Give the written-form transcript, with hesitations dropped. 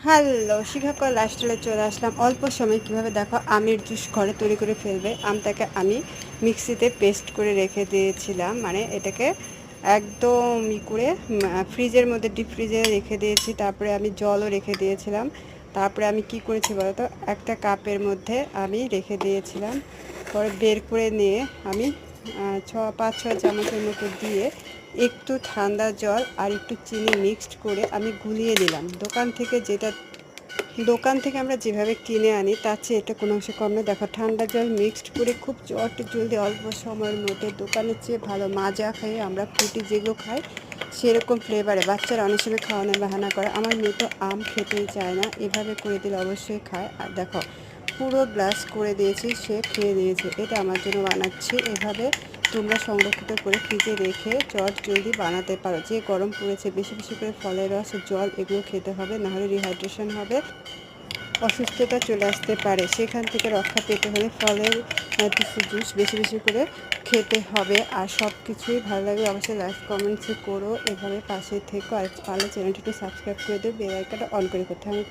Hello, শিখাকর লাইফস্টাইলে চলে আসলাম। অল্প সময়ে কিভাবে দেখো আমের জুস ঘরে তৈরি করে ফেলবে। আমটাকে আমি মিক্সিতে পেস্ট করে রেখে দিয়েছিলাম, মানে এটাকে একদম করে ফ্রিজের মধ্যে ডিপ ফ্রিজে রেখে দিয়েছি। তারপরে আমি জলও রেখে দিয়েছিলাম। তারপরে আমি কি করেছি বলতো, একটা কাপের মধ্যে আমি রেখে দিয়েছিলাম। পরে বের করে নিয়ে আমি 5-6 চামচের মতো দিয়ে একটু ঠান্ডা জল আর একটু চিনি মিক্সড করে আমি গুলিয়ে নিলাম। দোকান থেকে আমরা যেভাবে কিনে আনি তার চেয়ে এটা কোনো অংশে কম না। দেখো, ঠান্ডা জল মিক্সড করে খুব জলদি অল্প সময়ের মধ্যে দোকানের চেয়ে ভালো মাজা খাই আমরা, ফ্রুটি যেগুলো খাই সেরকম ফ্লেভারে। বাচ্চারা অনেক সময় খাওয়ানোর বাহানা করে, আমার মেয়ে তো আম খেতেই চায় না, এভাবে করে দিলে অবশ্যই খায়। আর দেখো, পুরো গ্লাস করে দিয়েছি, সে খেয়ে নিয়েছে। এটা আমার জন্য বানাচ্ছি। এভাবে তোমরা সংরক্ষিত করে ফ্রিজে রেখে জলদি বানাতে পারো। যে গরম পড়েছে, বেশি বেশি করে ফলের রস, জল এগুলো খেতে হবে, নাহলে রিহাইড্রেশন হবে, অসুস্থতা চলে আসতে পারে। সেখান থেকে রক্ষা পেতে হলে ফলের কিছু জুস বেশি বেশি করে খেতে হবে। আর সব কিছুই ভালো লাগলে অবশ্যই লাইক কমেন্টস করো, এভাবে পাশে থেকো। আর পারলে চ্যানেলটি একটু সাবস্ক্রাইব করে দিও, বেল আইকনটা অন করে করতে হবে।